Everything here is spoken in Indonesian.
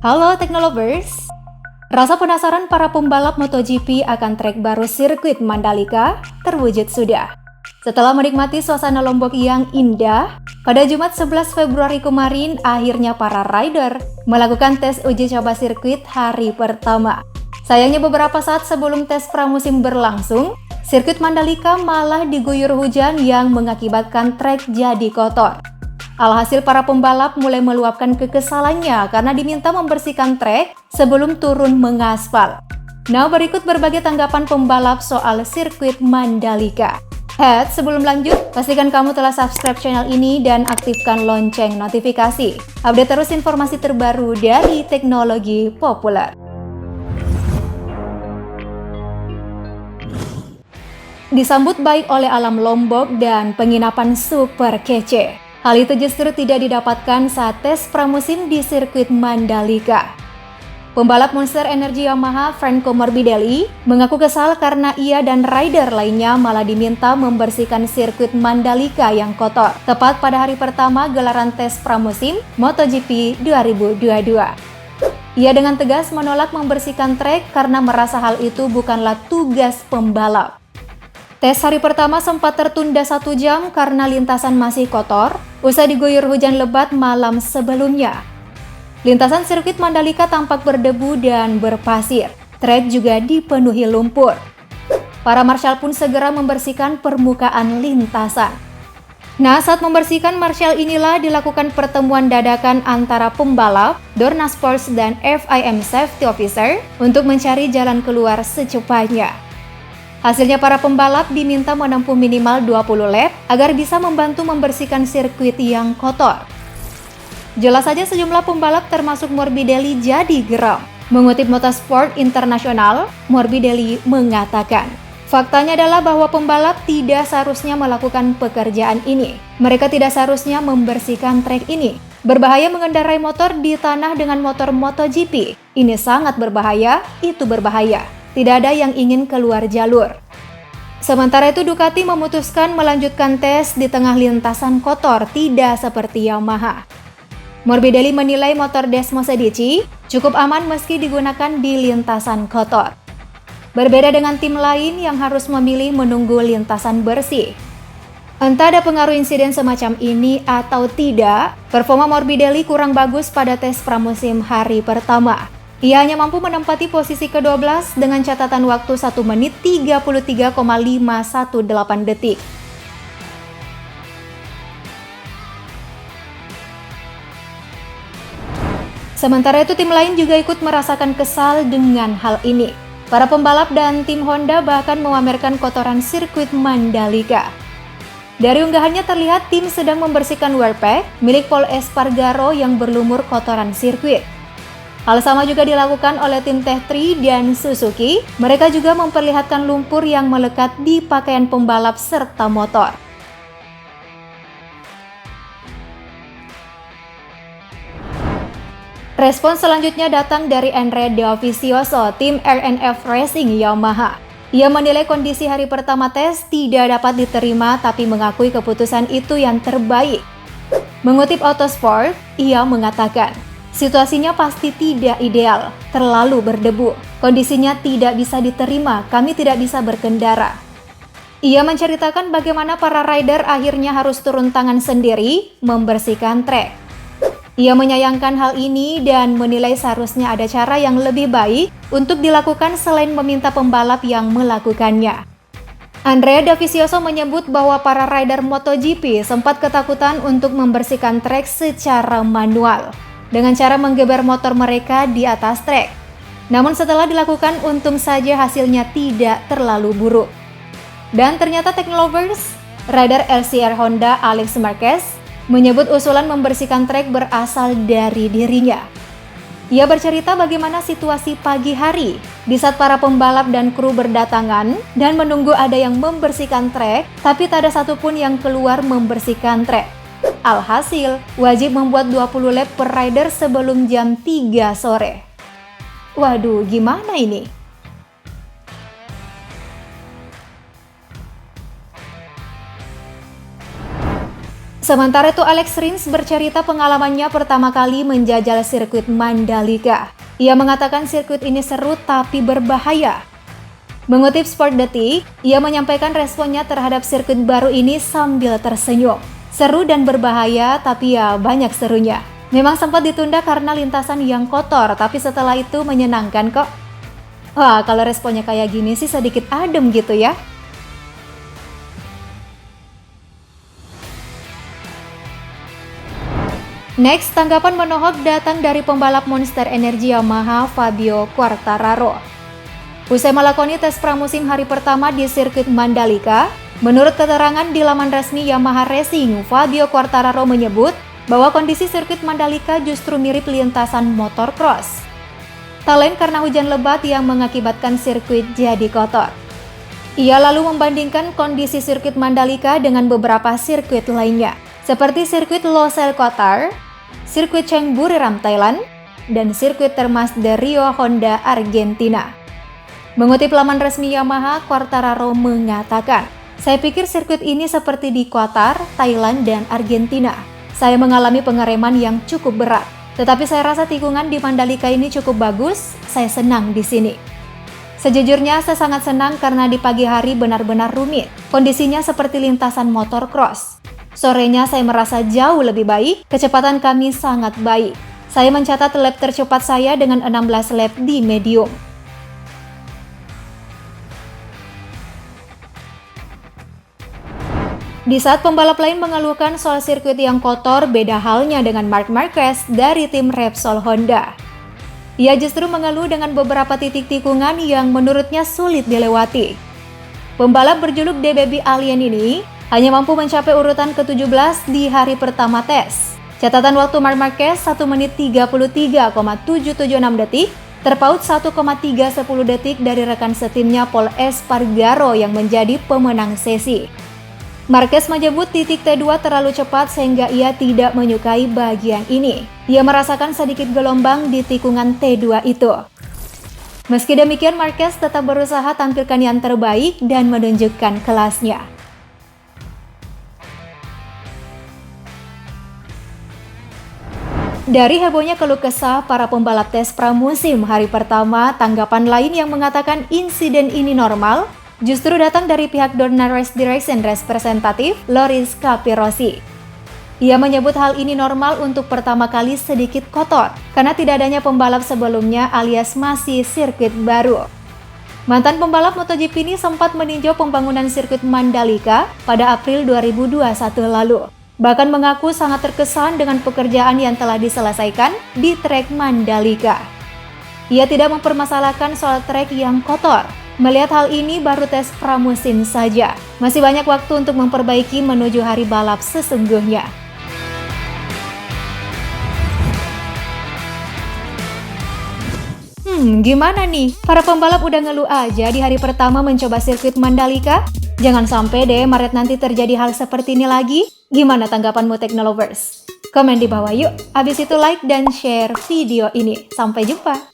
Halo Teknolovers, rasa penasaran para pembalap MotoGP akan trek baru sirkuit Mandalika terwujud sudah. Setelah menikmati suasana Lombok yang indah, pada Jumat 11 Februari kemarin akhirnya para rider melakukan tes uji coba sirkuit hari pertama. Sayangnya beberapa saat sebelum tes pramusim berlangsung, sirkuit Mandalika malah diguyur hujan yang mengakibatkan trek jadi kotor. Alhasil para pembalap mulai meluapkan kekesalannya karena diminta membersihkan trek sebelum turun mengaspal. Nah, berikut berbagai tanggapan pembalap soal sirkuit Mandalika. Sebelum lanjut, pastikan kamu telah subscribe channel ini dan aktifkan lonceng notifikasi. Update terus informasi terbaru dari teknologi populer. Disambut baik oleh alam Lombok dan penginapan super kece. Hal itu justru tidak didapatkan saat tes pramusim di sirkuit Mandalika. Pembalap Monster Energy Yamaha Franco Morbidelli mengaku kesal karena ia dan rider lainnya malah diminta membersihkan sirkuit Mandalika yang kotor, tepat pada hari pertama gelaran tes pramusim MotoGP 2022. Ia dengan tegas menolak membersihkan trek karena merasa hal itu bukanlah tugas pembalap. Tes hari pertama sempat tertunda 1 jam karena lintasan masih kotor, usai diguyur hujan lebat malam sebelumnya. Lintasan sirkuit Mandalika tampak berdebu dan berpasir. Trek juga dipenuhi lumpur. Para marshal pun segera membersihkan permukaan lintasan. Nah, saat membersihkan marshal inilah dilakukan pertemuan dadakan antara pembalap, Dorna Sports dan FIM Safety Officer untuk mencari jalan keluar secepatnya. Hasilnya para pembalap diminta menempuh minimal 20 lap agar bisa membantu membersihkan sirkuit yang kotor. Jelas saja sejumlah pembalap termasuk Morbidelli jadi geram. Mengutip Motorsport International, Morbidelli mengatakan, faktanya adalah bahwa pembalap tidak seharusnya melakukan pekerjaan ini. Mereka tidak seharusnya membersihkan trek ini. Berbahaya mengendarai motor di tanah dengan motor MotoGP. Ini sangat berbahaya, itu berbahaya. Tidak ada yang ingin keluar jalur. Sementara itu Ducati memutuskan melanjutkan tes di tengah lintasan kotor, tidak seperti Yamaha. Morbidelli menilai motor Desmos Edici cukup aman meski digunakan di lintasan kotor. Berbeda dengan tim lain yang harus memilih menunggu lintasan bersih. Entah ada pengaruh insiden semacam ini atau tidak, performa Morbidelli kurang bagus pada tes pramusim hari pertama. Ia hanya mampu menempati posisi ke-12 dengan catatan waktu 1 menit 33,518 detik. Sementara itu tim lain juga ikut merasakan kesal dengan hal ini. Para pembalap dan tim Honda bahkan memamerkan kotoran sirkuit Mandalika. Dari unggahannya terlihat tim sedang membersihkan wear pack milik Pol Espargaro yang berlumur kotoran sirkuit. Hal sama juga dilakukan oleh tim Tech3 dan Suzuki. Mereka juga memperlihatkan lumpur yang melekat di pakaian pembalap serta motor. Respons selanjutnya datang dari Andrea Dovizioso, tim RNF Racing Yamaha. Ia menilai kondisi hari pertama tes tidak dapat diterima tapi mengakui keputusan itu yang terbaik. Mengutip Autosport, ia mengatakan, situasinya pasti tidak ideal, terlalu berdebu. Kondisinya tidak bisa diterima, kami tidak bisa berkendara. Ia menceritakan bagaimana para rider akhirnya harus turun tangan sendiri membersihkan trek. Ia menyayangkan hal ini dan menilai seharusnya ada cara yang lebih baik untuk dilakukan selain meminta pembalap yang melakukannya. Andrea Dovizioso menyebut bahwa para rider MotoGP sempat ketakutan untuk membersihkan trek secara manual dengan cara menggeber motor mereka di atas trek. Namun setelah dilakukan untung saja hasilnya tidak terlalu buruk. Dan ternyata Teknolovers, rider LCR Honda Alex Marquez menyebut usulan membersihkan trek berasal dari dirinya. Ia bercerita bagaimana situasi pagi hari di saat para pembalap dan kru berdatangan dan menunggu ada yang membersihkan trek, tapi tak ada satupun yang keluar membersihkan trek. Alhasil, wajib membuat 20 lap per rider sebelum jam 3 sore. Waduh, gimana ini? Sementara itu Alex Rins bercerita pengalamannya pertama kali menjajal sirkuit Mandalika. Ia mengatakan sirkuit ini seru tapi berbahaya. Mengutip Sport Detik, ia menyampaikan responnya terhadap sirkuit baru ini sambil tersenyum. Seru dan berbahaya tapi ya banyak serunya. Memang sempat ditunda karena lintasan yang kotor, tapi setelah itu menyenangkan kok. Wah, kalau responnya kayak gini sih sedikit adem gitu ya. Next, tanggapan menohok datang dari pembalap Monster Energy Yamaha Fabio Quartararo. Usai melakoni tes pramusim hari pertama di sirkuit Mandalika, menurut keterangan di laman resmi Yamaha Racing, Fabio Quartararo menyebut bahwa kondisi sirkuit Mandalika justru mirip lintasan motocross. Tak lain karena hujan lebat yang mengakibatkan sirkuit jadi kotor. Ia lalu membandingkan kondisi sirkuit Mandalika dengan beberapa sirkuit lainnya, seperti sirkuit Losail Qatar, sirkuit Cheng Buriram Thailand, dan sirkuit Termas de Rio Honda Argentina. Mengutip laman resmi Yamaha, Quartararo mengatakan, "Saya pikir sirkuit ini seperti di Qatar, Thailand, dan Argentina. Saya mengalami pengereman yang cukup berat, tetapi saya rasa tikungan di Mandalika ini cukup bagus, saya senang di sini. Sejujurnya saya sangat senang karena di pagi hari benar-benar rumit, kondisinya seperti lintasan motocross. Sorenya saya merasa jauh lebih baik, kecepatan kami sangat baik. Saya mencatat lap tercepat saya dengan 16 lap di medium." Di saat pembalap lain mengeluhkan soal sirkuit yang kotor, beda halnya dengan Marc Marquez dari tim Repsol Honda. Ia justru mengeluh dengan beberapa titik tikungan yang menurutnya sulit dilewati. Pembalap berjuluk The Baby Alien ini hanya mampu mencapai urutan ke-17 di hari pertama tes. Catatan waktu Marc Marquez 1 menit 33,776 detik, terpaut 1,310 detik dari rekan setimnya Pol Espargaro yang menjadi pemenang sesi. Marquez menyebut titik T2 terlalu cepat sehingga ia tidak menyukai bagian ini. Ia merasakan sedikit gelombang di tikungan T2 itu. Meski demikian, Marquez tetap berusaha tampilkan yang terbaik dan menunjukkan kelasnya. Dari hebohnya keluh kesah para pembalap tes pramusim hari pertama, tanggapan lain yang mengatakan insiden ini normal justru datang dari pihak Dorna Race Direction representatif Loris Capirossi. Ia menyebut hal ini normal untuk pertama kali sedikit kotor karena tidak adanya pembalap sebelumnya alias masih sirkuit baru. Mantan pembalap MotoGP ini sempat meninjau pembangunan sirkuit Mandalika pada April 2021 lalu. Bahkan mengaku sangat terkesan dengan pekerjaan yang telah diselesaikan di trek Mandalika. Ia tidak mempermasalahkan soal trek yang kotor. Melihat hal ini baru tes pramusim saja. Masih banyak waktu untuk memperbaiki menuju hari balap sesungguhnya. Gimana nih? Para pembalap udah ngeluh aja di hari pertama mencoba sirkuit Mandalika? Jangan sampai deh Maret nanti terjadi hal seperti ini lagi. Gimana tanggapanmu Teknolovers? Komen di bawah yuk. Habis itu like dan share video ini. Sampai jumpa.